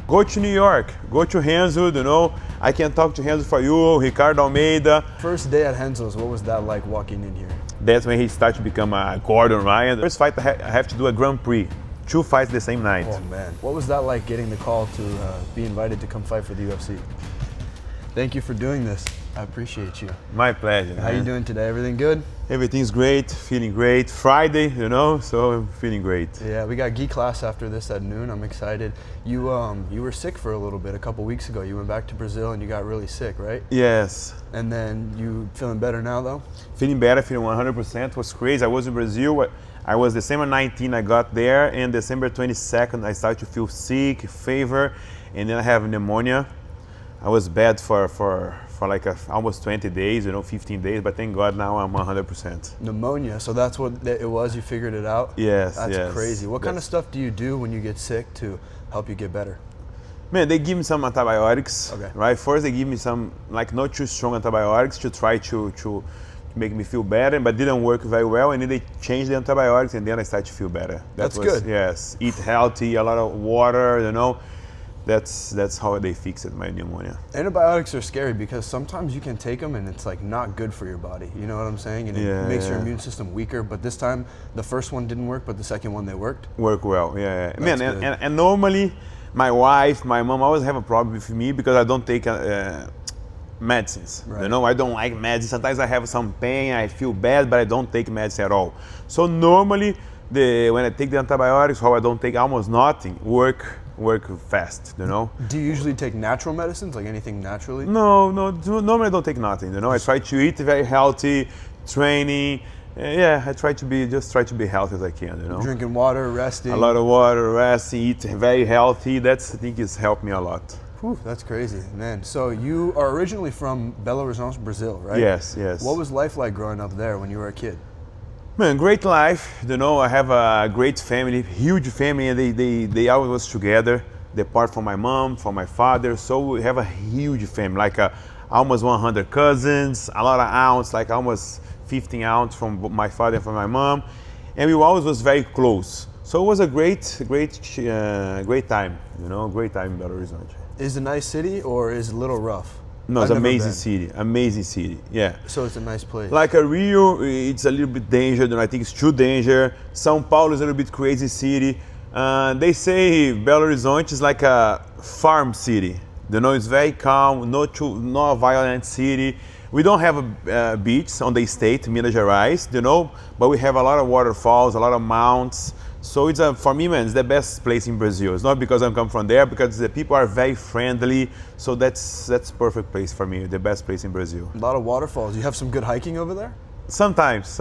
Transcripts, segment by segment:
Go to New York, go to Renzo, you know. I can talk to Renzo for you, Ricardo Almeida. First day at Renzo's, what was that like walking in here? That's when he started to become a Gordon Ryan. First fight, I have to do a Grand Prix. 2 fights the same night. Oh man, what was that like getting the call to be invited to come fight for the UFC? Thank you for doing this. I appreciate you. My pleasure. How you doing today? Everything good? Everything's great, feeling great. Friday, you know, so I'm feeling great. Yeah, we got gi class after this at noon. I'm excited. You were sick for a little bit a couple weeks ago. You went back to Brazil and you got really sick, right? Yes. And then you feeling better now though? Feeling better, feeling 100%. It was crazy. I was in Brazil. I was December 19, I got there, and December 22nd, I started to feel sick, fever, and then I have pneumonia. I was bad for like almost 20 days, you know, 15 days, but thank God now I'm 100%. Pneumonia, so that's what it was, you figured it out? Yes, That's crazy. What kind of stuff do you do when you get sick to help you get better? Man, they give me some antibiotics, okay. Right? First they give me some, like not too strong antibiotics to try to make me feel better, but didn't work very well, and then they changed the antibiotics, and then I started to feel better. That's good. Yes, eat healthy, a lot of water, you know. That's how they fixed my pneumonia. Antibiotics are scary because sometimes you can take them and it's like not good for your body. You know what I'm saying? And it makes your immune system weaker. But this time, the first one didn't work, but the second one they worked. Work well, yeah. Man, and normally, my wife, my mom always have a problem with me because I don't take medicines. Right. You know, I don't like medicine. Sometimes I have some pain, I feel bad, but I don't take medicine at all. So normally, when I take the antibiotics, how I don't take almost nothing, work fast, you know. Do you usually take natural medicines, like anything naturally? No, normally I don't take nothing, you know. I try to eat very healthy, training. I try to be healthy as I can, you know. Drinking water, resting. A lot of water, resting, eat very healthy. That's, I think, has helped me a lot. Whew, that's crazy, man. So you are originally from Belo Horizonte, Brazil, right? Yes. What was life like growing up there when you were a kid? Man, great life. You know, I have a great family, huge family, and they always was together. They part from my mom, from my father. So we have a huge family, like almost 100 cousins, a lot of aunts, like almost 15 aunts from my father and from my mom, and we always was very close. So it was a great time. You know, great time in Belo Horizonte. Is it a nice city or is it a little rough? No, it's amazing city, yeah. So it's a nice place. Like Rio, it's a little bit dangerous, and I think it's too dangerous. São Paulo is a little bit crazy city. They say Belo Horizonte is like a farm city. You know, it's very calm, not a violent city. We don't have a beach on the state, Minas Gerais, you know, but we have a lot of waterfalls, a lot of mountains. So it's for me, man, it's the best place in Brazil. It's not because I'm come from there, because the people are very friendly. So that's perfect place for me, the best place in Brazil. A lot of waterfalls. You have some good hiking over there? Sometimes,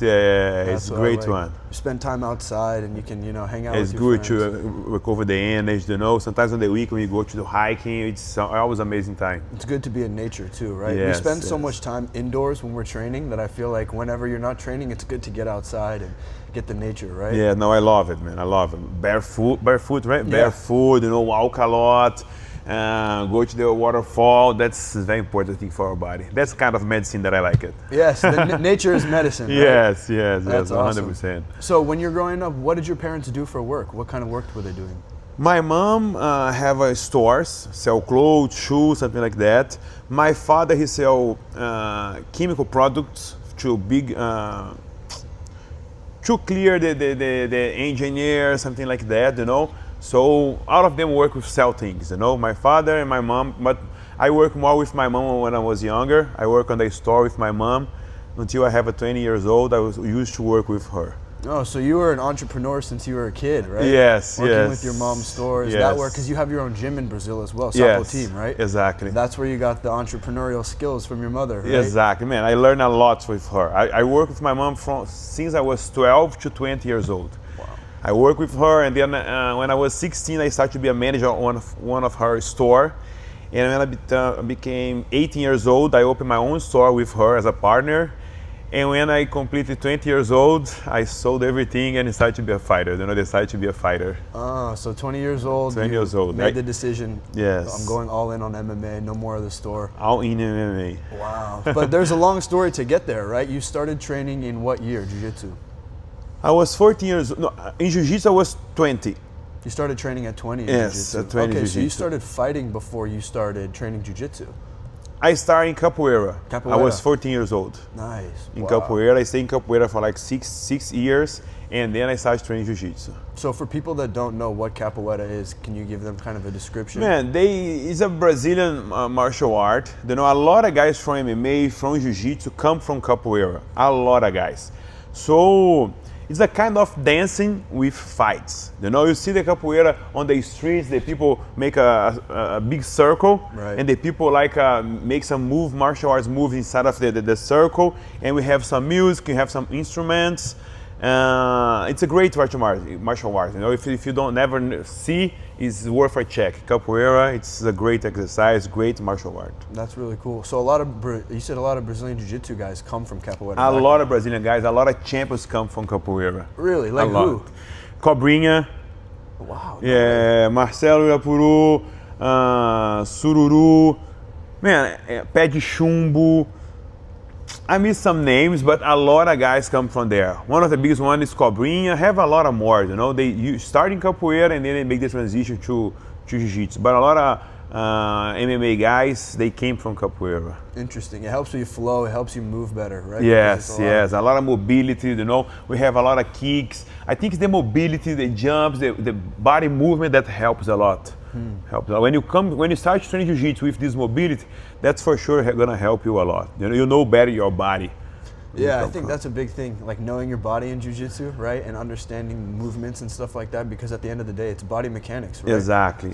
yeah. It's a great one. You spend time outside and you can, you know, hang out with your friends. It's good to recover the energy, you know. Sometimes on the week when you go to the hiking, it's always amazing time. It's good to be in nature too, right? Yes, we spend so much time indoors when we're training that I feel like whenever you're not training, it's good to get outside and get the nature, right? Yeah, no, I love it, man. I love it. Barefoot, right? Yeah. Barefoot, you know, walk a lot. Go to the waterfall. That's a very important thing for our body. That's kind of medicine that I like it. Yes, nature is medicine, right? Yes, That's 100%. Awesome. So when you're growing up, what did your parents do for work? What kind of work were they doing? My mom have stores, sell clothes, shoes, something like that. My father, he sell chemical products to big, to clear the engineer, something like that, you know. So all of them work with sell things, you know, my father and my mom, but I work more with my mom when I was younger. I work on the store with my mom until I have 20 years old. I was used to work with her. Oh, so you were an entrepreneur since you were a kid, right? Yes, Working with your mom's stores. Yes. That work, because you have your own gym in Brazil as well, Sapo team, right? Exactly. That's where you got the entrepreneurial skills from your mother, right? Exactly, man. I learned a lot with her. I worked with my mom since I was 12 to 20 years old. I worked with her, and then when I was 16, I started to be a manager on one of her store. And when I became 18 years old, I opened my own store with her as a partner. And when I completed 20 years old, I sold everything and started to be a fighter. You know, decided to be a fighter. So 20 years old. 20 years old. Made the decision. Yes. I'm going all in on MMA, no more of the store. All in MMA. Wow. But there's a long story to get there, right? You started training in what year, Jiu Jitsu? I was 14 years old. No, in Jiu Jitsu I was 20. You started training at 20 in Yes, Jiu-Jitsu. at 20 Okay, Jiu-Jitsu. so you started fighting before you started training Jiu-Jitsu. I started in Capoeira. I was 14 years old. Nice. In Wow. Capoeira, I stayed in Capoeira for like six years, and then I started training Jiu-Jitsu. So for people that don't know what Capoeira is, can you give them kind of a description? Man, it's a Brazilian martial art. You know, a lot of guys from MMA, from Jiu-Jitsu come from Capoeira. A lot of guys. So it's a kind of dancing with fights. You know, you see the Capoeira on the streets, the people make a big circle, Right. and the people like make some martial arts moves inside of the circle, and we have some music, we have some instruments. It's a great martial art. You know, if you don't never see, it's worth a check. Capoeira, it's a great exercise, great martial art. That's really cool. So you said a lot of Brazilian Jiu-Jitsu guys come from Capoeira. A lot of Brazilian guys, a lot of champions come from Capoeira. Really? Like a lot. who? Cobrinha, Wow. yeah, Marcelo Irapuru, Sururu, man, Pé de Chumbo. I miss some names, but a lot of guys come from there. One of the biggest ones is Cobrinha. Have a lot of more, you know. You start in Capoeira and then they make the transition to Jiu-Jitsu. But a lot of MMA guys, they came from Capoeira. Interesting. It helps you flow. It helps you move better, right? Yes, yes. A lot of mobility, you know. We have a lot of kicks. I think it's the mobility, the jumps, the body movement that helps a lot. Helps a lot. When you start training Jiu-Jitsu with this mobility, that's for sure gonna help you a lot. You know better your body. Yeah, I think that's a big thing, like knowing your body in Jiu-Jitsu, right? And understanding movements and stuff like that, because at the end of the day, it's body mechanics, right? Exactly.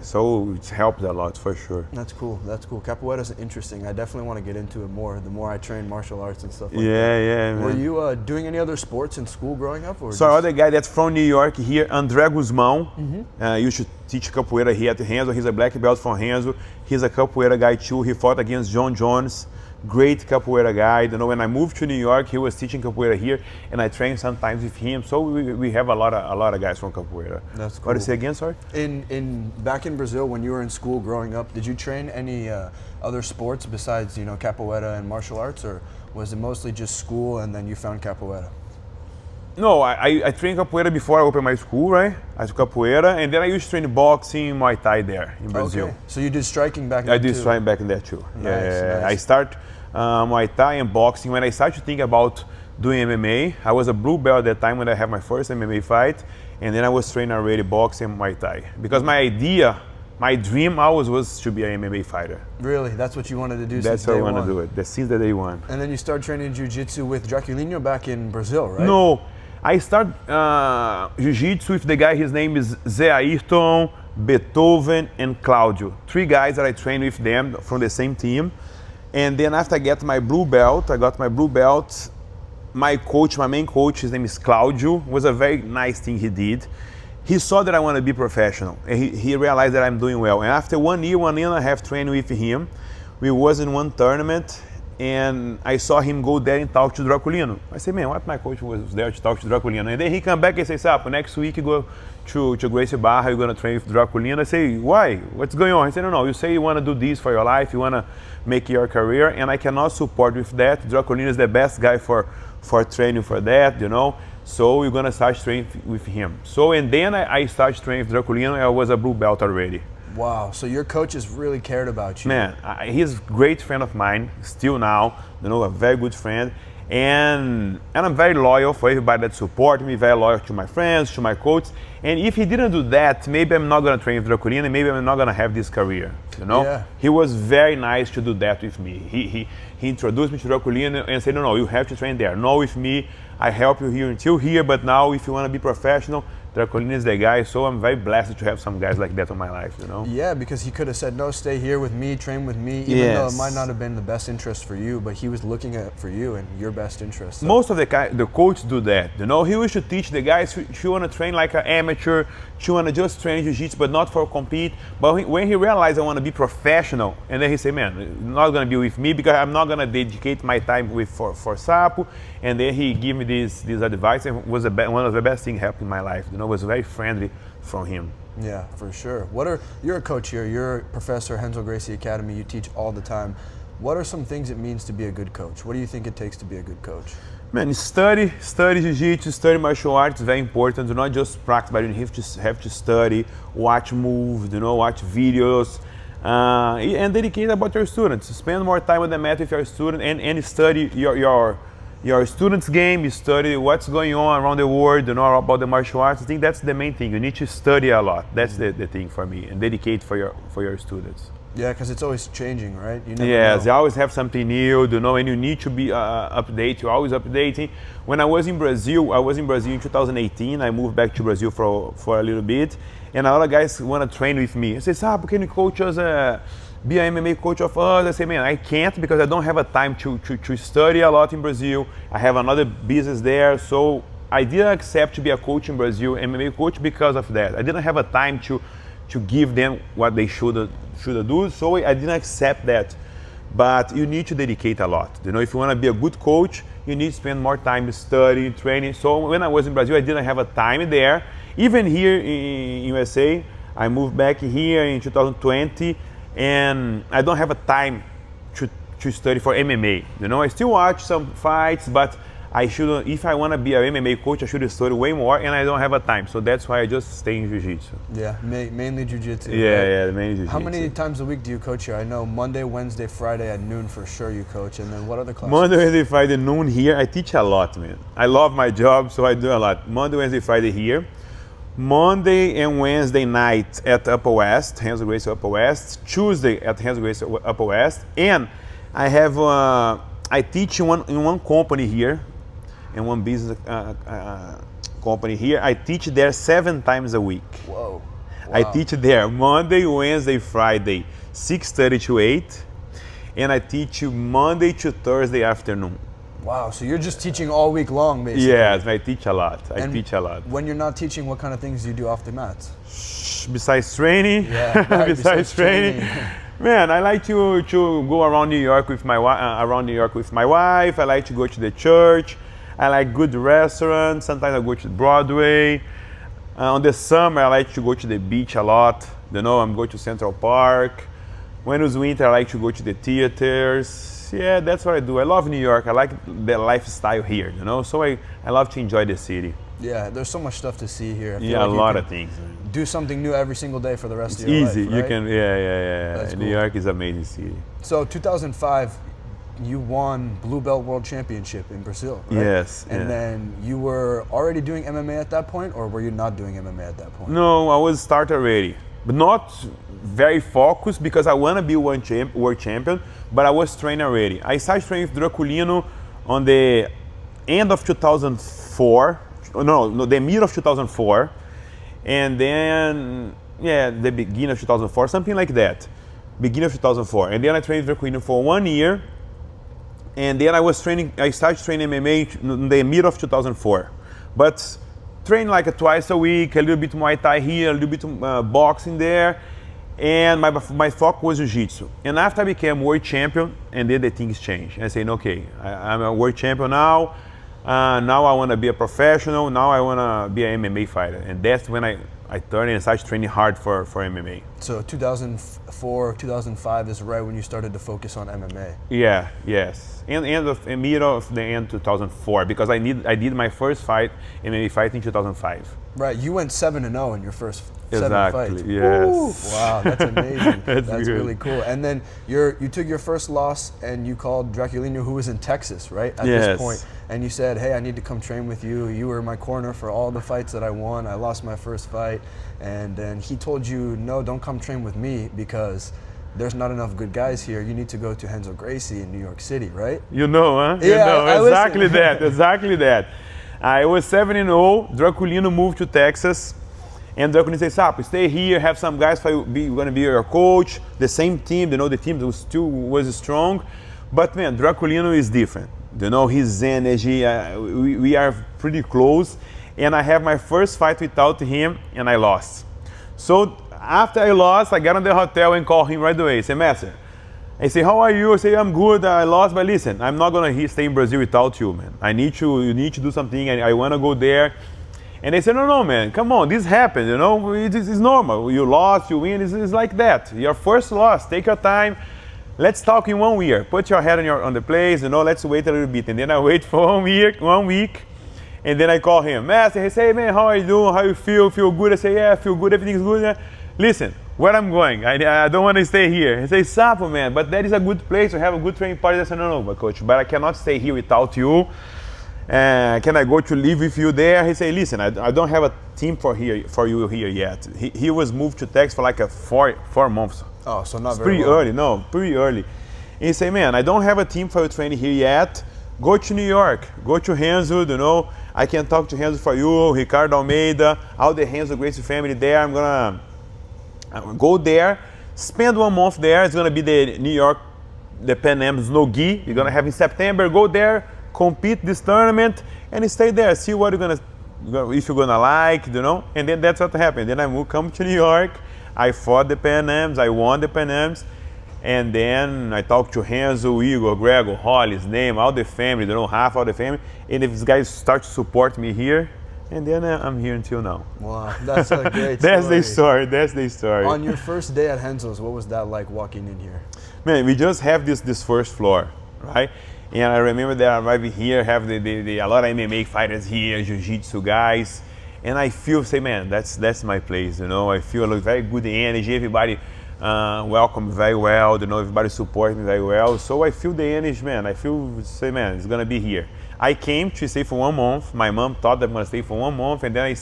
So it helps a lot for sure. That's cool. Capoeira is interesting. I definitely want to get into it more the more I train martial arts and stuff like that. Yeah, man. Were you doing any other sports in school growing up? Or So other guy that's from New York here, André Guzmão, used to teach Capoeira here at Renzo. He's a black belt from Renzo. He's a Capoeira guy too. He fought against John Jones. Great Capoeira guy. You know, when I moved to New York, he was teaching Capoeira here, and I trained sometimes with him. So we have a lot of guys from Capoeira. That's cool. What did you say again, sorry? Back in Brazil, when you were in school growing up, did you train any other sports besides Capoeira and martial arts, or was it mostly just school and then you found Capoeira? No, I trained Capoeira before I opened my school, right? I took Capoeira, and then I used to train boxing, Muay Thai there in Brazil. Okay. So you did striking back I then did too? striking back in there too. Nice. I start Muay Thai and boxing. When I started to think about doing MMA, I was a blue belt at that time when I had my first MMA fight, and then I was training already boxing and Muay Thai. Because my dream always was to be an MMA fighter. Really? That's what you wanted to do That's since how day I want one? to do it. Since the day one. And then you started training Jiu-Jitsu with Draculino back in Brazil, right? No, I started Jiu-Jitsu with the guy, his name is Zé Ayrton, Beethoven, and Claudio. 3 guys that I trained with them from the same team. And then after I got my blue belt, my main coach, his name is Claudio, was a very nice thing he did. He saw that I want to be professional, and he realized that I'm doing well. And after 1 year and a half training with him, we was in one tournament, and I saw him go there and talk to Draculino. I said, man, what my coach was there to talk to Draculino? And then he come back and say, Sapo, next week you go to Gracie Barra, you're going to train with Draculino. I say, why? What's going on? He said, no, you say you want to do this for your life, you want to make your career, and I cannot support with that. Draculino is the best guy for training for that, you know. So we're going to start training with him. So, and then I started training with Draculino, and I was a blue belt already. Wow, so your coaches really cared about you. Man, he's a great friend of mine, still now, you know, a very good friend. And I'm very loyal for everybody that support me, very loyal to my friends, to my coach. And if he didn't do that, maybe I'm not going to train with Draculino, maybe I'm not going to have this career, you know? Yeah. He was very nice to do that with me. He introduced me to Draculino and said, no, you have to train there. No, with me, I help you here until here, but now if you want to be professional, Draculino is the guy, so I'm very blessed to have some guys like that in my life, you know? Yeah, because he could have said, no, stay here with me, train with me, even though it might not have been the best interest for you, but he was looking at for you and your best interest. So. Most of the coaches do that, you know? He used to teach the guys who want to train like an amateur, who want to just train Jiu-Jitsu, but not for compete. But when he realized I want to be professional, and then he said, man, not going to be with me because I'm not going to dedicate my time for Sapo. And then he gave me this advice, and was one of the best things happened in my life. You know, it was very friendly from him. Yeah, for sure. You're a coach here. You're a professor, Renzo Gracie Academy. You teach all the time. What are some things it means to be a good coach? What do you think it takes to be a good coach? Man, study jiu-jitsu, study martial arts, very important. Do not just practice, but you have to study, watch moves, watch videos, and dedicate about your students. Spend more time on the mat with your student and study your students' game. You study what's going on around the world, about the martial arts. I think that's the main thing. You need to study a lot. That's the thing for me, and dedicate for your students. Yeah, because it's always changing, right? You never yes, know. they always have something new, and you need to be updated. You're always updating. When I was in Brazil in 2018. I moved back to Brazil for a little bit, and a lot of guys want to train with me. I say, Sapo, can you coach us, be an MMA coach of us? I say, man, I can't because I don't have a time to study a lot in Brazil. I have another business there, so I didn't accept to be a coach in Brazil, MMA coach, because of that. I didn't have a time to give them what they should do, so I didn't accept that. But you need to dedicate a lot. If you want to be a good coach, you need to spend more time studying, training. So when I was in Brazil, I didn't have a time there. Even here in USA, I moved back here in 2020, and I don't have a time to study for MMA. I still watch some fights, but I should, if I want to be an MMA coach, I should study way more, and I don't have a time. So that's why I just stay in Jiu-Jitsu. Yeah, mainly Jiu-Jitsu. Yeah, right? yeah, mainly Jiu-Jitsu. How many times a week do you coach here? I know Monday, Wednesday, Friday at noon for sure you coach, and then what other classes? Monday, Wednesday, Friday, noon here. I teach a lot, man. I love my job, so I do a lot. Monday, Wednesday, Friday here. Monday and Wednesday night at Upper West, Renzo Gracie Upper West. Tuesday at Renzo Gracie Upper West. And I have, I teach in one company here, in one business company here. I teach there 7 times a week. Whoa. Wow. I teach there Monday, Wednesday, Friday, 6:30 to 8. And I teach you Monday to Thursday afternoon. Wow, so you're just teaching all week long, basically. Yes, I teach a lot. I teach a lot. When you're not teaching, what kind of things do you do off the mats? Besides training, yeah, right, besides training. Man, I like to go around New York with my wife. I like to go to the church. I like good restaurants. Sometimes I go to Broadway. On the summer, I like to go to the beach a lot. I'm going to Central Park. When it's winter, I like to go to the theaters. Yeah, that's what I do. I love New York. I like the lifestyle here, So I love to enjoy the city. Yeah, there's so much stuff to see here. Yeah, like a lot of things. Do something new every single day for the rest of your life. It's easy. Right? You can. Yeah. That's New cool. York is an amazing city. So 2005, you won Blue Belt World Championship in Brazil, right? Yes. And then you were already doing MMA at that point, or were you not doing MMA at that point? No, I was started already, but not very focused because I want to be world champion, but I was training already. I started training with Draculino on the end of 2004, no, the middle of 2004, and then, the beginning of 2004, something like that, beginning of 2004. And then I trained with Draculino for 1 year, and then I started training MMA in the middle of 2004. But train like twice a week, a little bit Muay Thai here, a little bit boxing there, and my focus was Jiu-Jitsu. And after I became world champion, and then the things changed. I said, okay, I'm a world champion now. Now I want to be a professional. Now I want to be an MMA fighter. And that's when I turned and started training hard for MMA. So 2004, 2005 is right when you started to focus on MMA. Yeah, yes. And middle of the end 2004, because I did my first MMA fight in 2005. Right, you went 7-0 in your first 7 fights. Yes. Ooh, wow, that's amazing. That's really cool. And then you took your first loss and you called Draculino, who was in Texas, right? At this point. And you said, hey, I need to come train with you. You were in my corner for all the fights that I won. I lost my first fight. And then he told you, no, don't come train with me because there's not enough good guys here. You need to go to Renzo Gracie in New York City, right? Huh? Yeah, exactly that. Exactly that. I was 7-0. Draculino moved to Texas, and Draculino said, "Sapo, stay here. Have some guys going to be your coach. The same team. The team was strong, but man, Draculino is different. His energy. We are pretty close, and I have my first fight without him, and I lost. So after I lost, I got in the hotel and called him right away. I said, Master, I say, how are you? I say, I'm good, I lost, but listen, I'm not gonna stay in Brazil without you, man. You need to do something, I wanna go there. And they said, no, man, come on, this happened, it's normal. You lost, you win, it's like that. Your first loss, take your time, let's talk in 1 year. Put your head on the place, let's wait a little bit. And then I wait for 1 week, and then I call him. Master, he say, hey, man, how are you doing? How you feel? Feel good? I say, yeah, I feel good. Everything's good. Yeah. Listen, where I'm going, I don't want to stay here. He say, Sapo, man, but that is a good place to have a good training party. I said, no, but coach, but I cannot stay here without you. Can I go to live with you there? He say, listen, I don't have a team for you here yet. He was moved to Texas for like 4 months. Oh, so not it's very pretty long. early. No, pretty early. And he say, man, I don't have a team for you training here yet. Go to New York. Go to Renzo, I can talk to Renzo for you, Ricardo Almeida, all the Renzo Gracie family there. I'm gonna go there, spend 1 month there. It's gonna be the New York, the Pan Am's no-gi. You're gonna have in September. Go there, compete this tournament, and stay there. See what if you're gonna like, And then that's what happened. Then I come to New York. I fought the Pan Ams. I won the Pan Ams. And then I talked to Renzo, Igor, Gregor, Hollis, name, all the family, half of the family. And if these guys start to support me here, and then I'm here until now. Wow, that's a great story. That's the story. On your first day at Renzo's, what was that like walking in here? Man, we just have this first floor, right? And I remember that I arrived here, have a lot of MMA fighters here, Jiu Jitsu guys. And I say, man, that's my place, I feel a very good energy, everybody welcome me very well, everybody support me very well. So I feel the energy, man. Say, man, it's gonna be here. I came to stay for 1 month. My mom thought that I'm gonna stay for 1 month, and then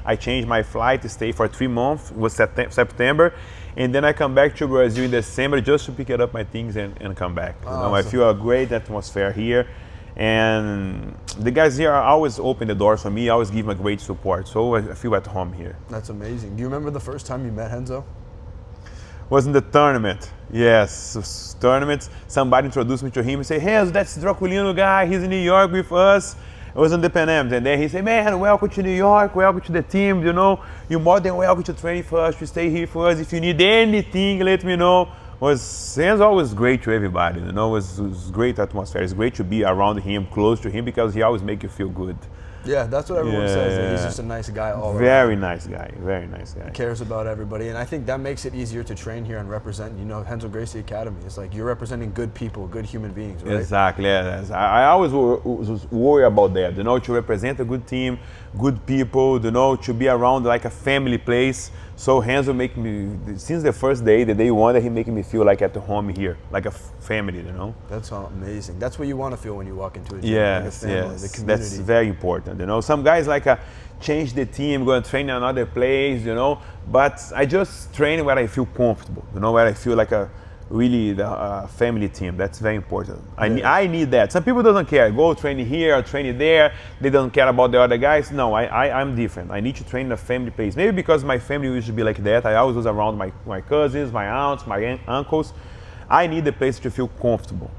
I changed my flight to stay for 3 months. It was September, and then I come back to Brazil in December just to pick up my things and come back. Awesome. I feel a great atmosphere here, and the guys here always open the doors for me, always give me great support. So I feel at home here. That's amazing. Do you remember the first time you met Renzo? Was in the tournament. Yes, tournaments. Somebody introduced me to him and said, hey, that's the Draculino guy. He's in New York with us. I was on the Pan Ams. And then he said, man, welcome to New York. Welcome to the team. You're more than welcome to train for us, to stay here for us. If you need anything, let me know. Renzo always great to everybody. It was great atmosphere. It's great to be around him, close to him, because he always makes you feel good. Yeah, that's what everyone says. That he's just a nice guy all around. Very nice guy. Very nice guy. He cares about everybody, and I think that makes it easier to train here and represent. Renzo Gracie Academy. It's like you're representing good people, good human beings, right? Exactly. Yes. I always worry about that. To represent a good team, good people. To be around like a family place. So Renzo make me, since the first day, the day one, that he making me feel like at home here, like a family. That's amazing. That's what you want to feel when you walk into a gym. Yes, like a family, yes. the community. That's very important. Some guys change the team, go and train in another place. But I just train where I feel comfortable. Where I feel like a really the family team. That's very important. I need that. Some people doesn't care. Go train here or train there. They don't care about the other guys. No, I'm different. I need to train in a family place. Maybe because my family used to be like that. I always was around my cousins, my aunts, my uncles. I need the place to feel comfortable.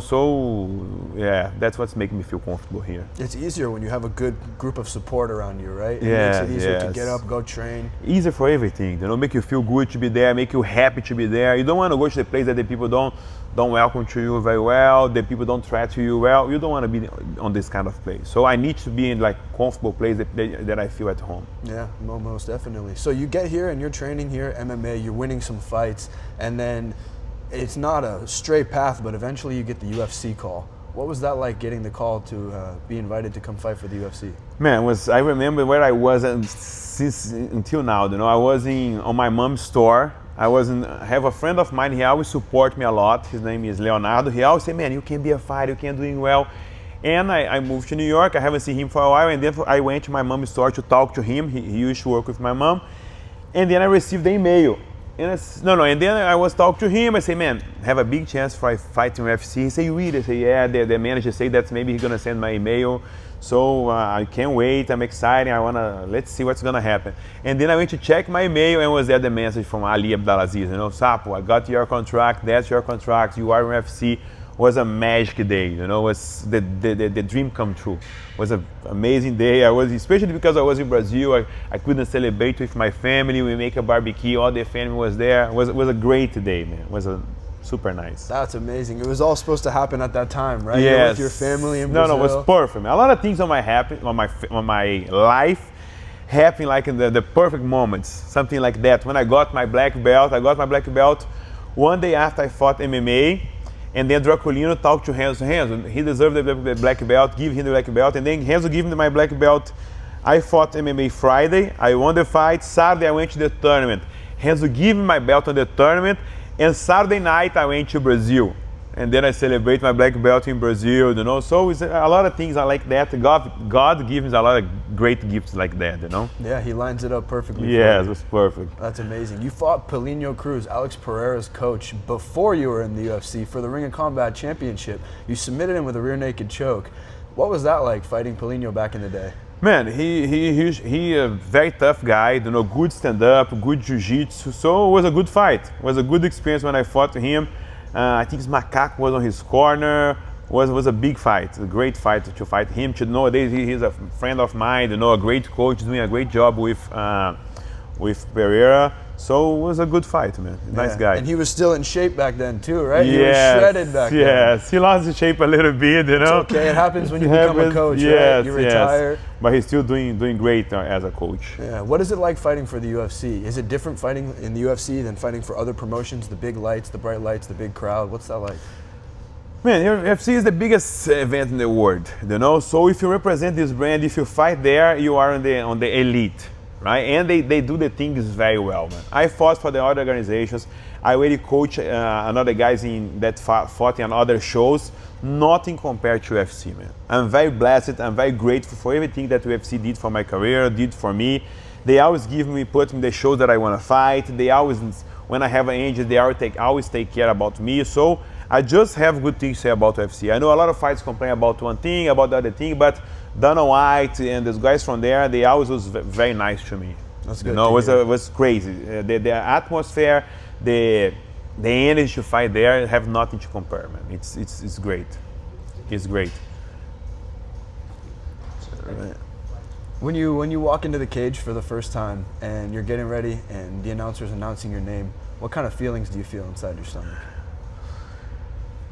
So yeah, that's what's making me feel comfortable here. It's easier when you have a good group of support around you, right? Yeah, it makes it easier to get up, go train. Easier for everything, make you feel good to be there, make you happy to be there. You don't want to go to the place that the people don't welcome to you very well, the people don't treat you well. You don't want to be on this kind of place. So I need to be in like comfortable place that I feel at home. Yeah, most definitely. So you get here and you're training here, MMA, you're winning some fights, and then it's not a straight path, but eventually you get the UFC call. What was that like, getting the call to be invited to come fight for the UFC? Man, I remember where I was since until now. I was on my mom's store. I have a friend of mine. He always support me a lot. His name is Leonardo. He always say, man, you can be a fighter. You can doing well. And I moved to New York. I haven't seen him for a while. And then I went to my mom's store to talk to him. He used to work with my mom. And then I received the email. And then I was talking to him. I say, man, have a big chance for I fight in UFC. He say, you read? I say, yeah. The manager say that maybe he's gonna send my email. So I can't wait. I'm excited. Let's see what's gonna happen. And then I went to check my email, and was there the message from Ali Abdelaziz. Sapo, I got your contract. That's your contract. You are in UFC. Was a magic day. Was the dream come true. Was an amazing day. Especially because I was in Brazil. I couldn't celebrate with my family. We make a barbecue. All the family was there. It was a great day, man. It was super nice. That's amazing. It was all supposed to happen at that time, right? Yes. You're with your family in Brazil. No, it was perfect. Man. A lot of things on my life happened like in the perfect moments. Something like that. When I got my black belt, One day after I fought MMA, and then Draculino talked to Renzo. He deserved the black belt, give him the black belt, and then Renzo gave me my black belt. I fought MMA Friday, I won the fight. Saturday I went to the tournament. Renzo gave me my belt on the tournament, and Saturday night I went to Brazil. And then I celebrate my black belt in Brazil, you know. So it's a lot of things are like that. God gives a lot of great gifts like that, you know. Yeah, he lines it up perfectly. Yeah, it was perfect. That's amazing. You fought Pelino Cruz, Alex Pereira's coach, before you were in the UFC for the Ring of Combat Championship. You submitted him with a rear naked choke. What was that like, fighting Pelino back in the day? Man, he a very tough guy, you know, good stand-up, good jiu-jitsu. So it was a good fight. It was a good experience when I fought him. I think his macaque was on his corner. Was a big fight, a great fight to fight him. Nowadays he's a friend of mine, you know, a great coach, doing a great job with Pereira. So it was a good fight, man. Nice guy. And he was still in shape back then too, right? Yes, he was shredded back then. Yes, he lost his shape a little bit, you know. It's okay, it happens when you become a coach, right? You retire. Yes. But he's still doing great as a coach. Yeah. What is it like fighting for the UFC? Is it different fighting in the UFC than fighting for other promotions? The big lights, the bright lights, the big crowd. What's that like? Man, UFC is the biggest event in the world, you know. So if you represent this brand, if you fight there, you are on the elite, right? And they do the things very well, man. I fought for the other organizations. I already coach another guys that fought in other shows. Nothing compared to UFC, man. I'm very blessed. I'm very grateful for everything that UFC did for my career, did for me. They always put me the shows that I want to fight. They always, when I have an injury, they always take care about me. So I just have good things to say about UFC. I know a lot of fights complain about one thing, about the other thing, but Dana White and those guys from there, they always was very nice to me. That's good. You know, it was crazy. The atmosphere, the energy to fight there have nothing to compare, man. It's great. It's great. When you walk into the cage for the first time and you're getting ready and the announcer's announcing your name, what kind of feelings do you feel inside your stomach?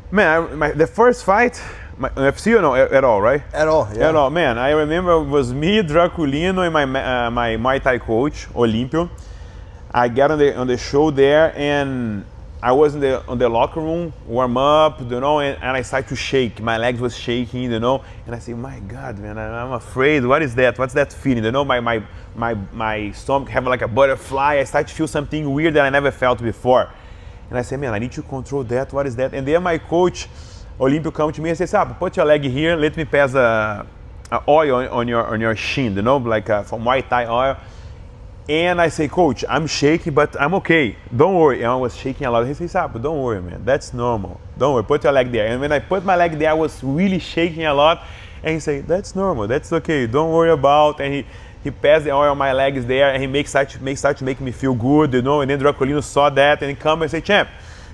Man, the first fight, UFC or no, at all, right? At all, yeah. At all, man. I remember it was me, Draculino, and my Muay Thai coach, Olympio. I got on the show there, and I was on the locker room, warm up, you know, and I started to shake. My legs was shaking, you know, and I said, my God, man, I'm afraid. What is that? What's that feeling? You know, my stomach have like a butterfly. I started to feel something weird that I never felt before. And I said, man, I need to control that. What is that? And then my coach, Olympio, come to me and says, Sapo, put your leg here. Let me pass a oil on your shin, you know, like from Muay Thai oil. And I say, coach, I'm shaking, but I'm okay. Don't worry. And I was shaking a lot. He says, Sapo, don't worry, man. That's normal. Don't worry. Put your leg there. And when I put my leg there, I was really shaking a lot. And he said, that's normal. That's okay. Don't worry about. And he passed the oil on my legs there, and he start to make me feel good, you know. And then Draculino saw that, and he come and say, champ,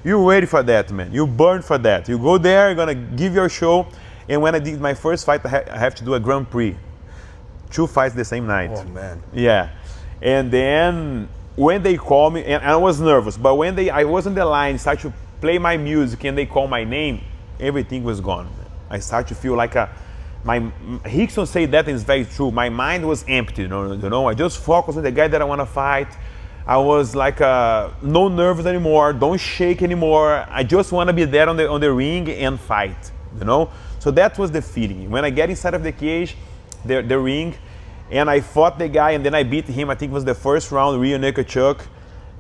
you ready for that, man. You burn for that. You go there, you're gonna give your show. And when I did my first fight, I have to do a Grand Prix. 2 fights the same night. Oh, man. Yeah. And then when they call me, and I was nervous, but when I was on the line, start to play my music, and they call my name, everything was gone. I start to feel like Rickson said that, and it's very true. My mind was empty, you know. I just focused on the guy that I want to fight. I was like, no nerves anymore, don't shake anymore. I just want to be there on the ring and fight, you know. So that was the feeling. When I get inside of the cage, the ring, and I fought the guy, and then I beat him. I think it was the first round, rear naked choke.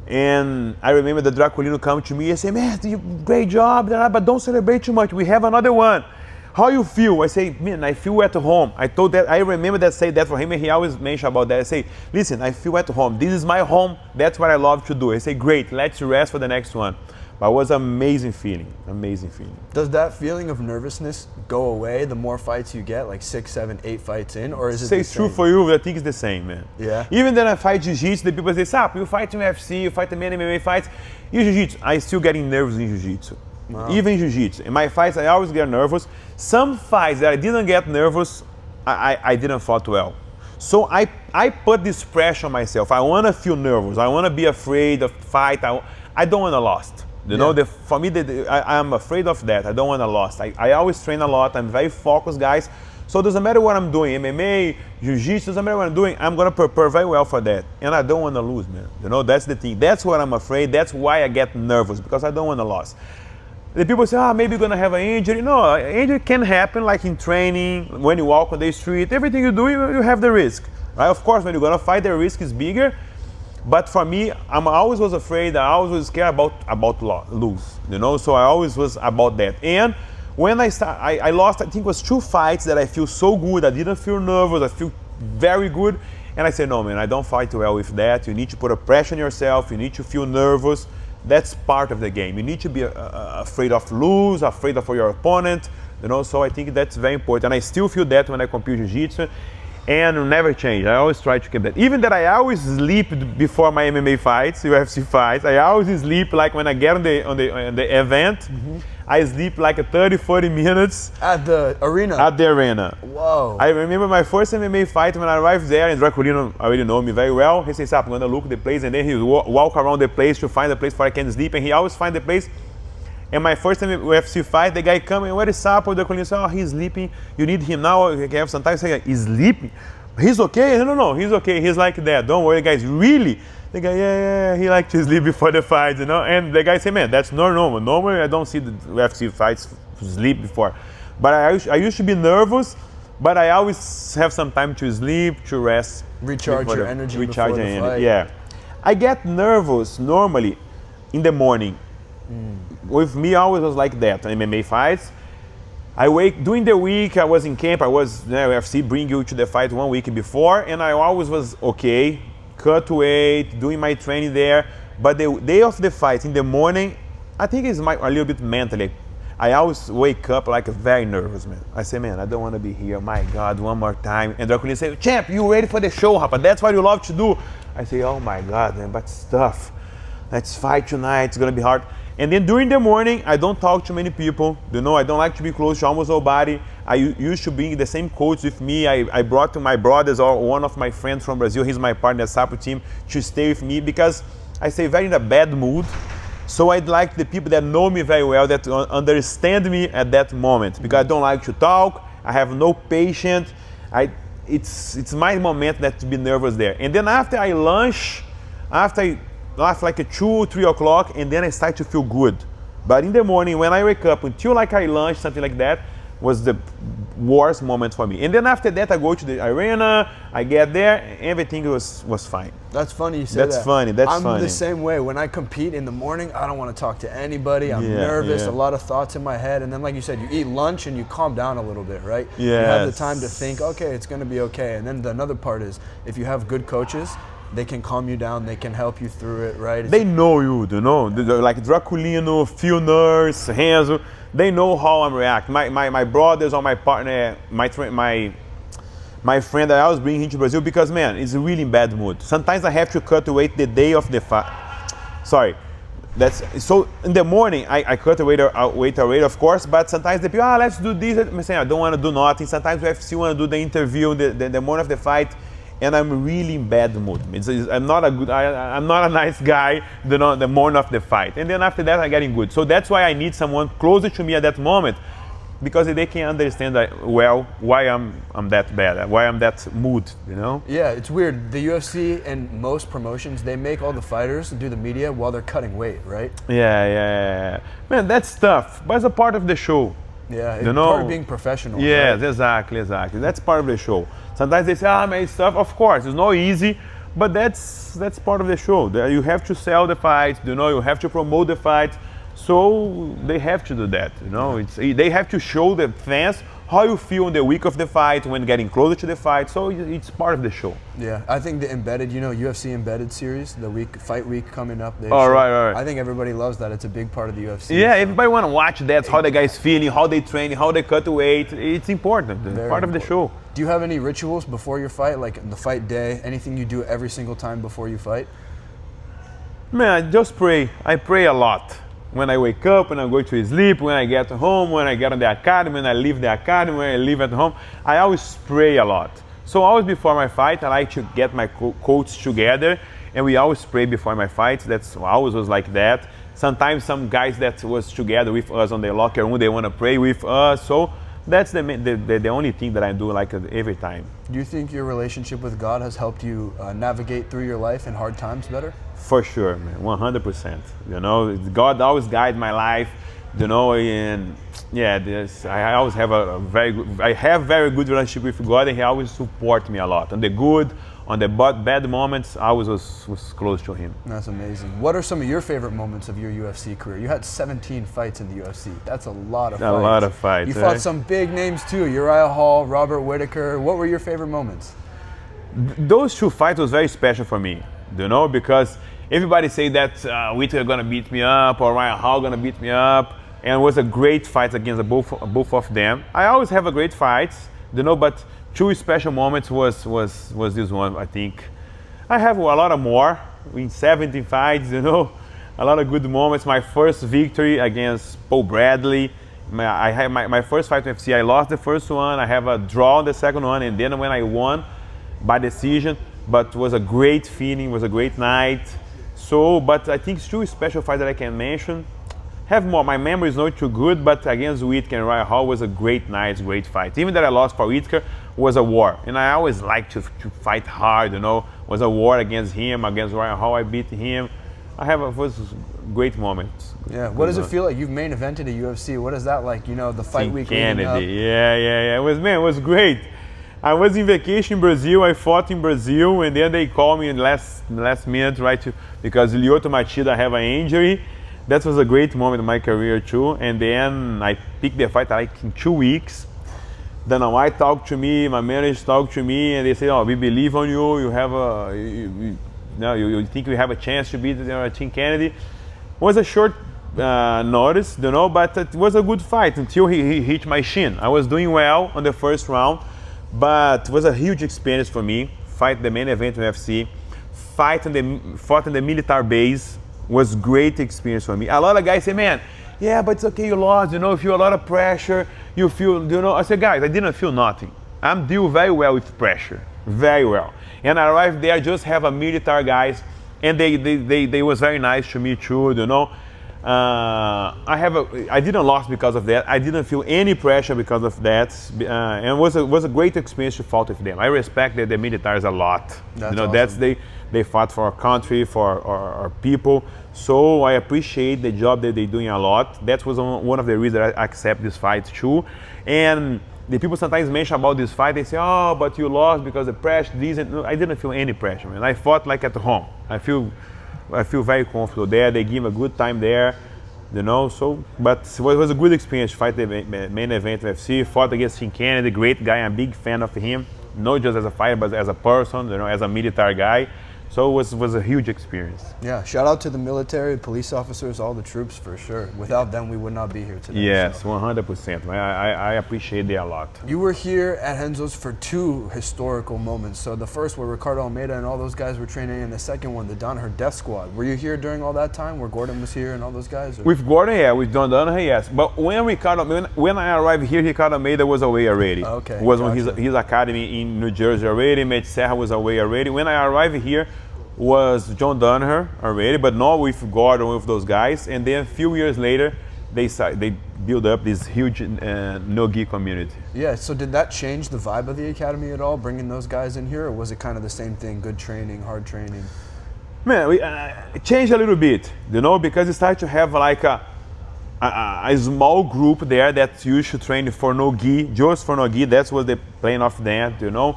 And I remember the Draculino come to me and say, man, great job, but don't celebrate too much. We have another one. How you feel? I say, man, I feel at home. I remember that say that for him, and he always mentioned about that. I say, listen, I feel at home. This is my home. That's what I love to do. I say, great, let's rest for the next one. But it was an amazing feeling, amazing feeling. Does that feeling of nervousness go away the more fights you get, like 6, 7, 8 fights in, or is it the same? It's true for you, I think it's the same, man. Yeah? Even then I fight Jiu-Jitsu, the people say, Sapo, you fight in UFC, you fight the many MMA fights. In Jiu-Jitsu, I still getting nervous in Jiu-Jitsu. Wow. Even Jiu-Jitsu. In my fights, I always get nervous. Some fights that I didn't get nervous, I didn't fight well. So I put this pressure on myself. I want to feel nervous. I want to be afraid of fight. I don't want to lose. You know, for me, I'm afraid of that. I don't want to lose. I always train a lot. I'm very focused, guys. So it doesn't matter what I'm doing, MMA, Jiu-Jitsu, doesn't matter what I'm doing, I'm going to prepare very well for that. And I don't want to lose, man. You know, that's the thing. That's what I'm afraid. That's why I get nervous, because I don't want to lose. The people say, maybe you're going to have an injury. No, injury can happen, like in training, when you walk on the street. Everything you do, you have the risk. Right? Of course, when you're going to fight, the risk is bigger. But for me, I always was afraid. I always was scared about lose. You know, so I always was about that. And when I lost, I think it was 2 fights that I feel so good. I didn't feel nervous. I feel very good. And I said, no, man, I don't fight well with that. You need to put a pressure on yourself. You need to feel nervous. That's part of the game. You need to be afraid of lose, afraid of your opponent. You know, so I think that's very important. And I still feel that when I compete Jiu-Jitsu. And never change. I always try to keep that. Even that I always sleep before my MMA fights, UFC fights. I always sleep like when I get on the event. Mm-hmm. I sleep like 30-40 minutes. At the arena? At the arena. Whoa. I remember my first MMA fight when I arrived there, and Draculino already know me very well. He says, Sapo, I'm going to look at the place, and then he walk around the place to find the place where I can sleep, and he always find the place. And my first time UFC fight, the guy come and where is Sapo? The Draculino said, he's sleeping. You need him now. He have some time. Say, he's sleeping. He's okay. No, he's okay. He's like that. Don't worry, guys. Really? The guy, yeah, he likes to sleep before the fight, you know. And the guy say, man, that's not normal. Normally, I don't see the UFC fights sleep before. But I used to be nervous, but I always have some time to sleep, to rest. Recharge your energy before the fight. Yeah. I get nervous normally in the morning. With me, I always was like that. MMA fights. I wake during the week. I was in camp. UFC bring you to the fight 1 week before, and I always was okay. Cut weight, doing my training there. But the day of the fight in the morning, I think it's a little bit mentally. I always wake up like very nervous, man. I say, man, I don't want to be here. My God, one more time. And Draculino say, champ, you ready for the show, Rafa? That's what you love to do. I say, oh my God, man, but it's tough. Let's fight tonight. It's gonna be hard. And then during the morning, I don't talk to many people. You know, I don't like to be close to almost nobody. I used to bring the same coach with me. I brought to my brothers or one of my friends from Brazil, he's my partner, Sapo team, to stay with me because I stay very in a bad mood. So I'd like the people that know me very well, that understand me at that moment. Because I don't like to talk. I have no patience. It's my moment that to be nervous there. And then after I lunch, after like 2, 3 o'clock, and then I start to feel good. But in the morning, when I wake up, until like I lunch, something like that, was the worst moment for me. And then after that, I go to the arena, I get there, everything was fine. That's funny you say that. That's funny, that's I'm funny. the same way. When I compete in the morning, I don't want to talk to anybody. I'm nervous, a lot of thoughts in my head. And then like you said, you eat lunch and you calm down a little bit, right? Yeah. You have the time to think, okay, it's going to be okay. And then another part is, if you have good coaches, they can calm you down, they can help you through it, right? They know you know, like Draculino, Phil Nurse, Renzo, they know how I'm reacting. My brothers or my partner, my friend, I always bring him to Brazil because, man, it's really in bad mood. Sometimes I have to cut weight the day of the fight. Sorry. So in the morning, I cut the weight already, of course, but sometimes the people, let's do this. I'm saying, I don't want to do nothing. Sometimes we UFC want to do the interview the morning of the fight. And I'm really in bad mood. I'm not a nice guy the morning of the fight. And then after that, I'm getting good. So that's why I need someone closer to me at that moment, because they can understand why I'm that bad, why I'm that mood, you know? Yeah, it's weird. The UFC and most promotions, they make all the fighters do the media while they're cutting weight, right? Yeah. Man, that's tough, but it's a part of the show. Yeah, it's part of being professional. Yes, right? exactly. That's part of the show. Sometimes they say, man, it's tough. Of course, it's not easy, but that's part of the show. You have to sell the fight, you know, you have to promote the fight. So they have to do that, you know. They have to show the fans how you feel in the week of the fight, when getting closer to the fight. So it's part of the show. Yeah, I think the embedded, UFC embedded series, the fight week coming up. Right. I think everybody loves that. It's a big part of the UFC. Yeah, everybody want to watch that, how the guys feeling, how they training, how they cut weight. It's important. It's part of the show. Do you have any rituals before your fight, like the fight day? Anything you do every single time before you fight? Man, I just pray. I pray a lot. When I wake up, when I go to sleep, when I get home, when I get on the academy, when I leave the academy, when I leave at home, I always pray a lot. So always before my fight, I like to get my coach together, and we always pray before my fights. That's always was like that. Sometimes some guys that was together with us on the locker room, they want to pray with us. So that's the only thing that I do like every time. Do you think your relationship with God has helped you navigate through your life in hard times better? For sure, man, 100%. You know, God always guides my life. You know, and yeah, I always have very good relationship with God, and He always supports me a lot. On the good, on the bad moments, I always was close to Him. That's amazing. What are some of your favorite moments of your UFC career? You had 17 fights in the UFC. That's a lot of fights. A lot of fights. You fought some big names too, Uriah Hall, Robert Whittaker. What were your favorite moments? Those 2 fights was very special for me, you know, because everybody say that Whittaker gonna beat me up or Uriah Hall gonna beat me up. And it was a great fight against both of them. I always have a great fights, you know, but 2 special moments was this one, I think. I have a lot of more in 17 fights, you know, a lot of good moments. My first victory against Paul Bradley. I had my first fight in UFC, I lost the first one, I have a draw on the second one, and then when I won by decision, but it was a great feeling, was a great night. So, but I think 2 special fights that I can mention. Have more. My memory is not too good, but against Whittaker and Uriah Hall was a great night, great fight. Even that I lost for Whittaker was a war, and I always like to fight hard. You know, was a war against him, against Uriah Hall. I beat him. Was great moments. Yeah. What does it feel like? You've main evented a UFC. What is that like? You know, the fight week Kennedy. leading up. Yeah. It was great. I was in vacation in Brazil. I fought in Brazil, and then they called me in the last minute, right? Because Lyoto Machida have an injury. That was a great moment in my career too, and then I picked the fight like in 2 weeks. Dana White talked to me, my manager talked to me, and they said, "Oh, we believe on you. You have you think you have a chance to beat Team Kennedy." It was a short notice, you know, but it was a good fight until he hit my shin. I was doing well on the first round, but it was a huge experience for me. Fight the main event in UFC, fought in the military base. Was great experience for me. A lot of guys say, man, yeah, but it's okay, you lost, you know, you feel a lot of pressure, you feel, you know. I said, guys, I didn't feel nothing. I'm deal very well with pressure, very well. And I arrived there, just have a military guys, and they was very nice to me too, you know. I didn't lose because of that. I didn't feel any pressure because of that, and it was a great experience to fight with them. I respect the militaries a lot. That's you know, awesome. They fought for our country, for our people. So I appreciate the job that they're doing a lot. That was one of the reasons I accept this fight too. And the people sometimes mention about this fight. They say, "Oh, but you lost because of pressure." No, I didn't feel any pressure, man. I fought like at home. I feel very comfortable there. They give a good time there, you know. So, but it was a good experience to fight the main event UFC. Fought against Team Kennedy, great guy. I'm a big fan of him, not just as a fighter, but as a person, you know, as a military guy. So it was a huge experience. Yeah, shout out to the military, police officers, all the troops for sure. Without them, we would not be here today. Yes, so. 100%. I appreciate that a lot. You were here at Renzo's for 2 historical moments. So the first where Ricardo Almeida and all those guys were training, and the second one, the Danaher Death Squad. Were you here during all that time where Gordon was here and all those guys? Or? With Gordon, yeah. With Don Danaher, yes. But when I arrived here, Ricardo Almeida was away already. Okay. Was on his academy in New Jersey already. Matt Serra was away already. When I arrived here, was John Danaher already, but not with Gordon, with those guys. And then a few years later, they built up this huge no-gi community. Yeah, so did that change the vibe of the academy at all, bringing those guys in here, or was it kind of the same thing, good training, hard training? Man, it changed a little bit, you know, because it started to have like a small group there that used to train for no-gi, just for no-gi. That's what the plan of that, you know.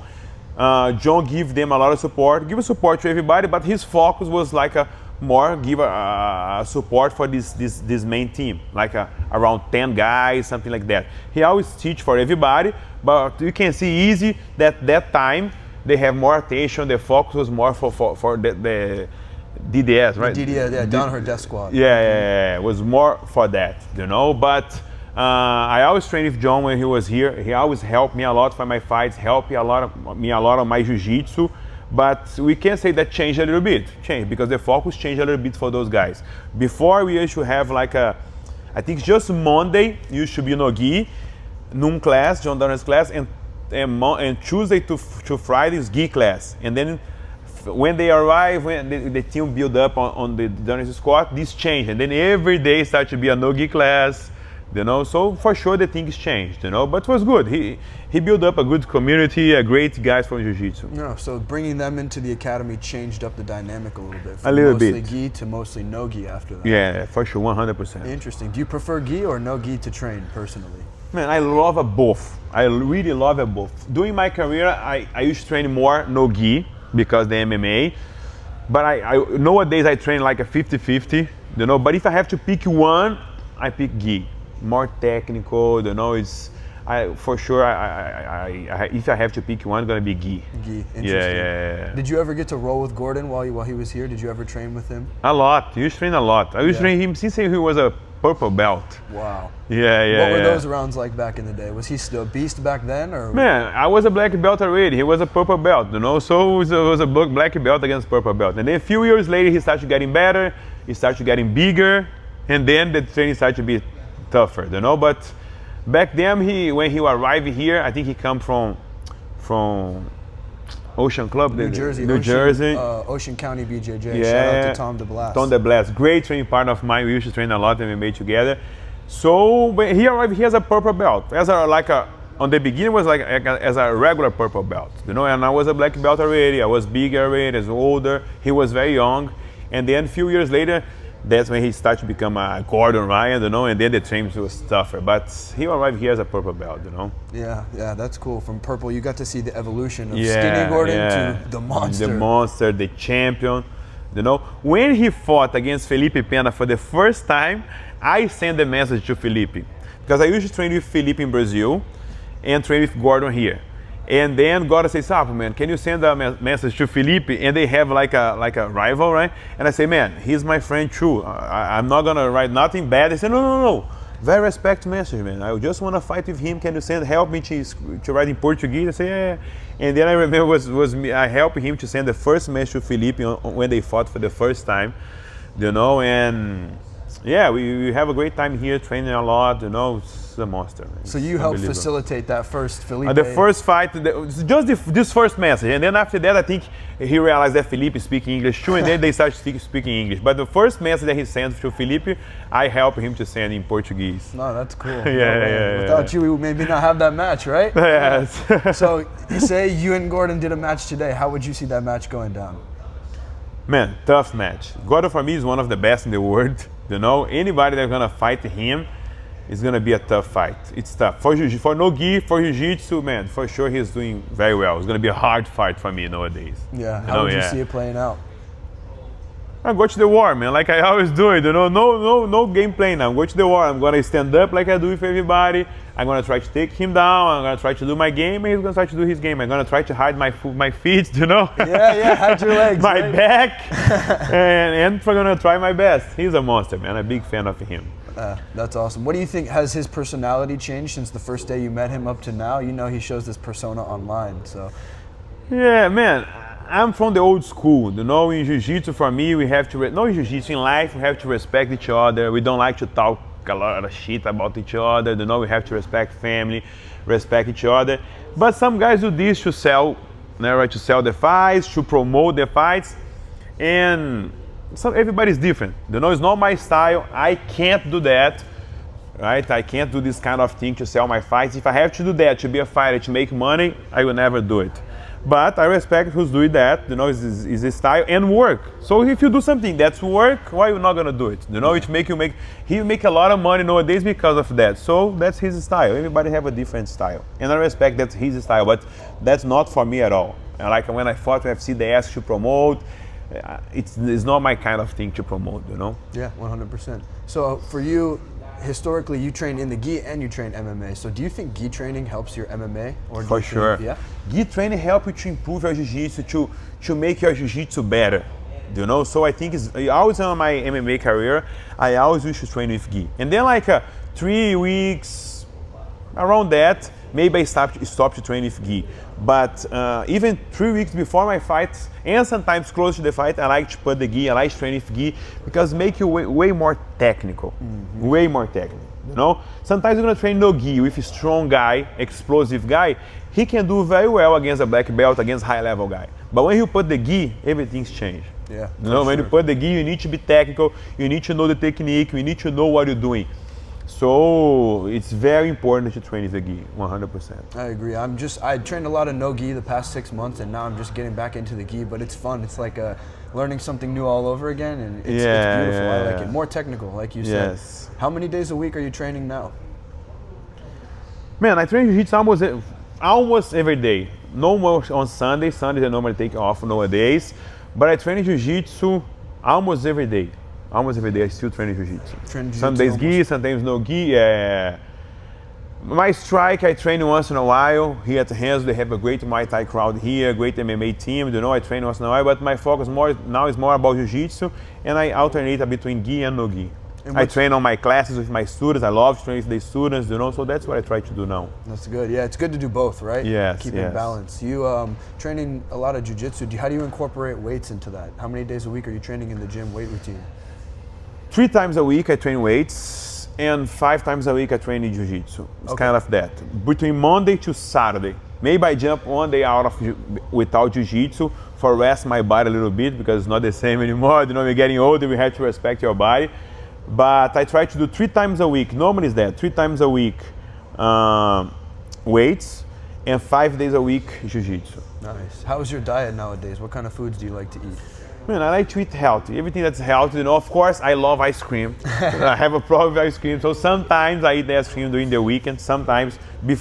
John give them a lot of support, give support to everybody, but his focus was like give support for this main team, like around 10 guys, something like that. He always teach for everybody, but you can see easy that time they have more attention, the focus was more for the DDS, right? DDS, yeah, Danaher Death Squad. Yeah, it was more for that, you know, but I always trained with John when he was here. He always helped me a lot for my fights, helped me a lot on my jiu-jitsu. But we can say that changed a little bit, because the focus changed a little bit for those guys. Before we used to have like I think just Monday used to be no-gi, noon class, John Danaher's class, and Tuesday to Friday is gi class. And then when they arrive, when the team build up on the Danaher's squad, this changed. And then every day started to be a no-gi class. you know. So for sure the things changed, you know, but it was good. He built up a good community, a great guys from Jiu-Jitsu. No, so bringing them into the academy changed up the dynamic a little bit. A little bit. Mostly gi to mostly no gi after that. Yeah, for sure, 100%. Interesting. Do you prefer gi or no gi to train personally? Man, I love both. I really love both. During my career, I used to train more no gi because the MMA. But I nowadays I train like a 50-50, you know. But if I have to pick one, I pick gi. More technical, you know. For sure. If I have to pick one, it's gonna be gi. Gi. Interesting. Yeah. Did you ever get to roll with Gordon while he was here? Did you ever train with him? A lot. I used to train a lot. I used to train him since he was a purple belt. Wow. Yeah. What were those rounds like back in the day? Was he still a beast back then, or? Man, I was a black belt already. He was a purple belt, you know. So it was a black belt against purple belt. And then a few years later, he started getting better. He started getting bigger, and then the training started to be tougher, you know. But back then, when he arrived here, I think he come from Ocean Club, New Jersey. Ocean County BJJ. Yeah. Shout out to Tom DeBlas. Tom DeBlas, great training partner of mine. We used to train a lot MMA together. So when he arrived, he has a purple belt. On the beginning was like as a regular purple belt, you know. And I was a black belt already. I was bigger already, I was older. He was very young, and then a few years later, that's when he started to become a Gordon Ryan, you know, and then the training was tougher. But he arrived here as a purple belt, you know. Yeah, that's cool. From purple, you got to see the evolution of skinny Gordon to the monster. The monster, the champion, you know. When he fought against Felipe Pena for the first time, I sent a message to Felipe, because I used to train with Felipe in Brazil and train with Gordon here. And then Gordon says, Sapo, man, can you send a message to Felipe? And they have like a rival, right? And I say, man, he's my friend too. I'm not gonna write nothing bad. They say, no. Very respect message, man. I just want to fight with him. Can you help me to write in Portuguese? I say, yeah. And then I remember was me. I helped him to send the first message to Felipe when they fought for the first time, you know. And yeah, we have a great time here, training a lot, you know. It's a monster, man. So you helped facilitate that first Felipe? The first fight, just this first message. And then after that, I think he realized that Felipe speaks English too, and then they started speaking English. But the first message that he sent to Felipe, I helped him to send in Portuguese. No, that's cool. Yeah. Without you, we would maybe not have that match, right? Yes. So say you and Gordon did a match today. How would you see that match going down? Man, tough match. Gordon for me is one of the best in the world. You know, anybody that's gonna fight him, it's gonna be a tough fight. It's tough. For no gi, for Jiu-Jitsu, man, for sure he's doing very well. It's gonna be a hard fight for me nowadays. Yeah, how would you see it playing out? I go to the war, man, like I always do it, you know, no game plan now. Go to the war, I'm gonna stand up like I do with everybody. I'm gonna try to take him down, I'm gonna try to do my game, and he's gonna try to do his game. I'm gonna try to hide my feet, you know? Yeah, hide your legs. My back, and I'm gonna try my best. He's a monster, man, I'm a big fan of him. That's awesome. What do you think, has his personality changed since the first day you met him up to now? You know he shows this persona online, so. Yeah, man, I'm from the old school, you know. In Jiu-Jitsu, for me, we have to, in Jiu-Jitsu, in life, we have to respect each other. We don't like to talk a lot of shit about each other, you know. We have to respect family, respect each other. But some guys do this to sell, to sell the fights, to promote the fights, and everybody's different, you know. It's not my style. I can't do that, right? I can't do this kind of thing to sell my fights. If I have to do that to be a fighter, to make money, I will never do it. But I respect who's doing that, you know. Is his style and work. So if you do something that's work, why are you not gonna do it? You know, he make a lot of money nowadays because of that. So that's his style. Everybody have a different style, and I respect that's his style. But that's not for me at all. And like when I fought UFC, they asked to promote. It's not my kind of thing to promote, you know. Yeah, 100%. So for you, historically, you train in the gi and you train MMA. So do you think gi training helps your MMA? For sure. Yeah. Gi training helps you to improve your jiu-jitsu, to make your jiu-jitsu better. You know, so I think I always in my MMA career, I always used to train with gi. And then like 3 weeks around that, maybe I stopped to train with gi. But even 3 weeks before my fights, and sometimes close to the fight, I like to put the gi, I like to train with gi, because it makes you way more technical, way more technical, you know? Sometimes you're gonna train no gi with a strong guy, explosive guy, he can do very well against a black belt, against high level guy. But when you put the gi, everything's changed. Yeah, you know, when you put the gi, you need to be technical, you need to know the technique, you need to know what you're doing. So it's very important to train with the gi, 100%. I agree. I trained a lot of no gi the past 6 months, and now I'm just getting back into the gi. But it's fun. It's like learning something new all over again, and it's beautiful. I like it. More technical, like you said. Yes. How many days a week are you training now? Man, I train jiu-jitsu almost every day. No more on Sundays. Sundays I normally take off nowadays. But I train jiu-jitsu almost every day. Almost every day I still train jiu-jitsu. Some days gi, sometimes no gi. Yeah. My strike I train once in a while. Here at Renzo they have a great Muay Thai crowd here, great MMA team. You know, I train once in a while, but my focus now is more about jiu-jitsu, and I alternate between gi and no gi. I train on my classes with my students. I love training with the students, you know, so that's what I try to do now. That's good. Yeah, it's good to do both, right? Yes, Keep it balanced. You training a lot of jiu-jitsu. How do you incorporate weights into that? How many days a week are you training in the gym weight routine? 3 times a week I train weights, and 5 times a week I train in jiu-jitsu. It's kind of that. Between Monday to Saturday. Maybe I jump one day out without jiu-jitsu for rest my body a little bit, because it's not the same anymore. You know, we're getting older, we have to respect your body. But I try to do 3 times a week. Normally is that 3 times a week weights, and 5 days a week jiu-jitsu. Nice. How's your diet nowadays? What kind of foods do you like to eat? Man, I like to eat healthy. Everything that's healthy, you know. Of course, I love ice cream. I have a problem with ice cream, so sometimes I eat ice cream during the weekend. Sometimes,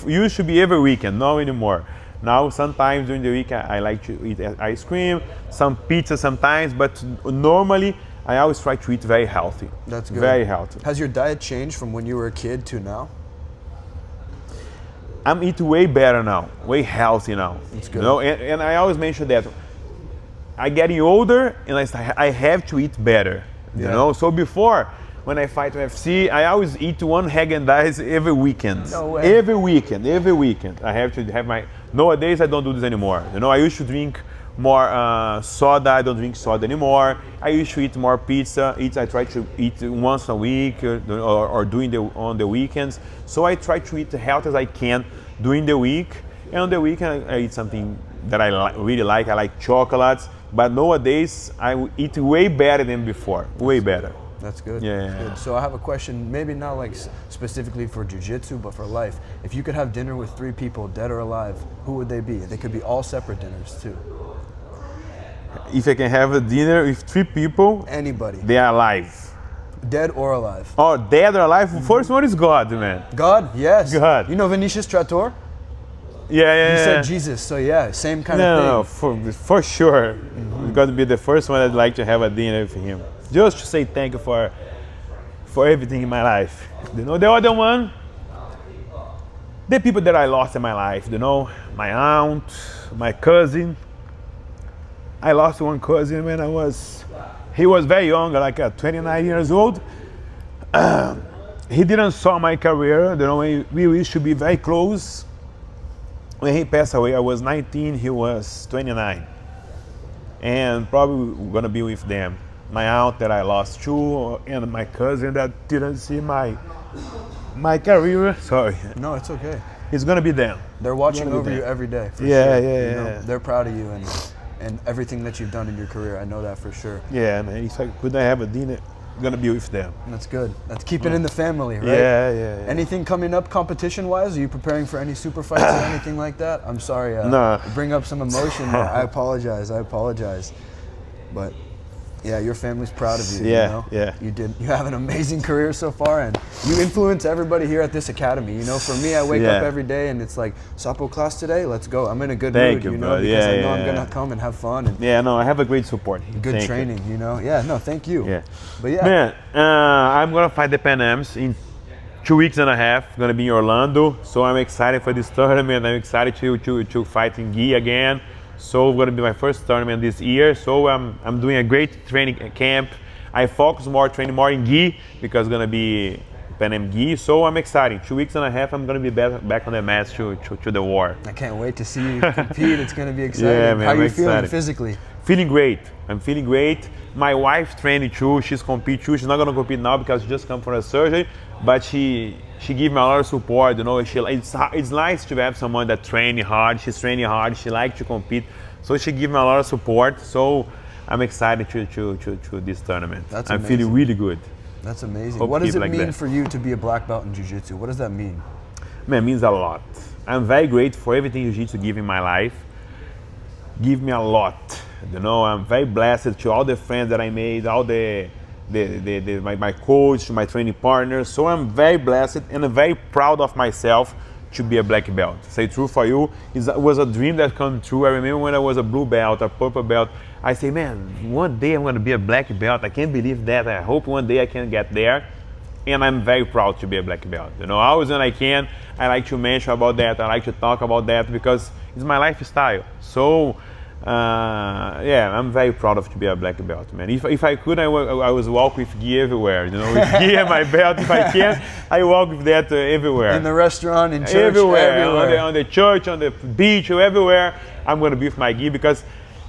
used to be every weekend, not anymore. Now, sometimes during the week, I like to eat ice cream, some pizza sometimes, but normally, I always try to eat very healthy. That's good. Very healthy. Has your diet changed from when you were a kid to now? I'm eating way better now, way healthy now. That's good. You know, and I always mention that I'm getting older, and I have to eat better. You know, so before, when I fight UFC, I always eat 1 Häagen-Dazs every weekend. No way. Every weekend. I have to have my. Nowadays, I don't do this anymore. You know, I used to drink more soda. I don't drink soda anymore. I used to eat more pizza. I try to eat once a week or on the weekends. So I try to eat healthy as I can during the week. And on the weekend, I eat something that I really like. I like chocolates. But nowadays, I eat way better than before. Way better. That's good. Yeah. That's good. So I have a question, maybe not like specifically for jiu-jitsu, but for life. If you could have dinner with 3 people, dead or alive, who would they be? They could be all separate dinners too. If I can have a dinner with 3 people, anybody, they are alive. Dead or alive? Oh, dead or alive? First one is God, man. God? Yes. God. You know Vinicius Trator? Yeah. He said Jesus, so yeah, same kind of thing. No, for sure. It's got to be the first one I'd like to have a dinner with him. Just to say thank you for everything in my life. You know, the other one, the people that I lost in my life, you know, my aunt, my cousin. I lost one cousin when he was very young, like 29 years old. He didn't saw my career, you know, we used to be very close. When he passed away, I was 19, he was 29. And probably gonna be with them. My aunt that I lost too, and my cousin that didn't see my career. Sorry. No, it's okay. It's gonna be them. They're watching over you every day. For yeah, sure. yeah, You know, yeah. they're proud of you and everything that you've done in your career. I know that for sure. Yeah, man. If I could have a dinner, I'm gonna be with them. That's good. That's keep it in the family, right? Yeah. Anything coming up competition-wise? Are you preparing for any super fights or anything like that? I'm sorry. No. Bring up some emotion there. I apologize. But yeah, your family's proud of you. Yeah, you know? yeah. You have an amazing career so far, and you influence everybody here at this academy. You know, for me, I wake up every day and it's like, Sapo class today, let's go. I'm in a good mood, you know, because I know I'm gonna come and have fun. And no, I have a great support. good training, you know. Yeah, no, thank you. Yeah. But yeah. Man, I'm gonna fight the Pan Ams in 2 weeks and a half. Gonna be in Orlando, so I'm excited for this tournament. I'm excited to fight in gi again. So it's going to be my first tournament this year. So I'm doing a great training camp. I focus training more in gi because it's going to be Pan Am gi. So I'm excited. 2 weeks and a half, I'm going to be back on the mats to the war. I can't wait to see you compete. It's going to be exciting. Yeah, man, How are you excited. feeling physically? Feeling great. I'm feeling great. My wife training too. She's competing too. She's not going to compete now because she just come from a surgery. But she gave me a lot of support. You know, it's nice to have someone that training hard. She's training hard. She likes to compete. So she gave me a lot of support. So I'm excited to this tournament. That's I'm amazing. feeling really good. That's amazing. Hope What does it like mean that. for you to be a black belt in Jiu-Jitsu? What does that mean? Man, it means a lot. I'm very grateful for everything Jiu-Jitsu give in my life. Give me a lot. You know, I'm very blessed to all the friends that I made, all my coach, my training partners. So I'm very blessed and I'm very proud of myself to be a black belt. Say true for you, it was a dream that came true. I remember when I was a blue belt, a purple belt, I say, man, one day I'm going to be a black belt. I can't believe that. I hope one day I can get there. And I'm very proud to be a black belt. You know, always when I can, I like to mention about that. I like to talk about that because it's my lifestyle. So, yeah, I'm very proud of to be a black belt, man. If I could, I would walk with gi everywhere. You know, with gi and my belt. If I can, I walk with that everywhere. In the restaurant, in church, everywhere. On the church, on the beach, or everywhere, I'm going to be with my gi because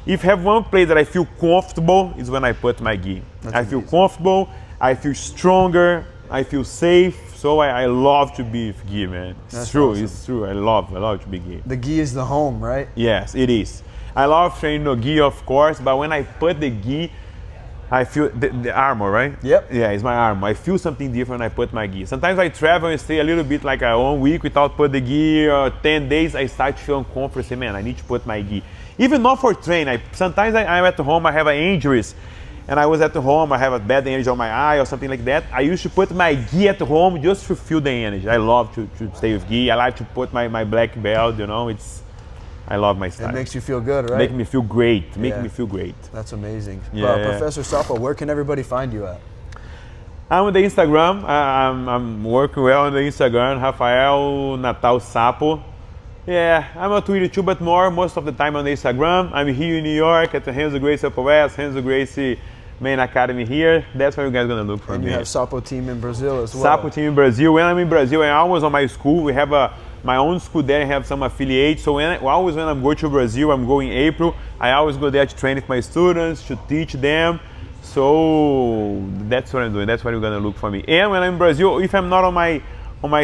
if I have one place that I feel comfortable is when I put my gi. I feel comfortable, I feel stronger, I feel safe. So I love to be with gi, man. It's true, awesome. It's true. I love to be gi. The gi is the home, right? Yes, it is. I love training no gi, of course, but when I put the gi, I feel the armor, right? Yep. Yeah, it's my armor. I feel something different when I put my gi. Sometimes I travel and stay a little bit like 1 week without put the gi, or 10 days, I start to feel uncomfortable. Say, man, I need to put my gi. Even not for training. Sometimes I'm at home, I have injuries, and I was at home, I have a bad energy on my eye or something like that. I used to put my gi at home just to feel the energy. I love to stay with gi. I like to put my black belt, you know, I love my style. It makes you feel good, right? Make me feel great. Make me feel great. That's amazing. Yeah, Professor Sapo, where can everybody find you at? I'm on the Instagram. I'm working well on the Instagram. Rafael Natal Sapo. Yeah, I'm on Twitter too, but most of the time on the Instagram. I'm here in New York at the Renzo Gracie Upper West, Renzo Gracie main academy here. That's where you guys are gonna look for me. And you have Sapo team in Brazil as well. Sapo team in Brazil. When I'm in Brazil, I'm always on my school. We have my own school there. I have some affiliates. So when I'm going to Brazil, I'm going in April. I always go there to train with my students, to teach them. So that's what I'm doing. That's what you're gonna look for me. And when I'm in Brazil, if I'm not on my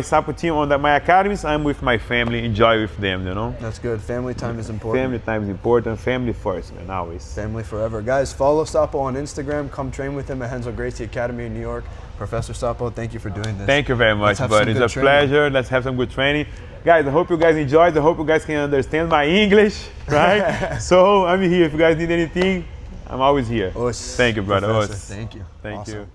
Sapo team, my academies, I'm with my family, enjoy with them, you know? That's good. Family time is important. Family time is important. Family first, man, always. Family forever. Guys, follow Sapo on Instagram. Come train with him at Renzo Gracie Academy in New York. Professor Sapo, thank you for doing this. Thank you very much, buddy. It's a pleasure. Let's have some good training. Guys, I hope you guys enjoyed. I hope you guys can understand my English, right? So I'm here. If you guys need anything, I'm always here. Thank you, brother. Thank you. Thank awesome. you.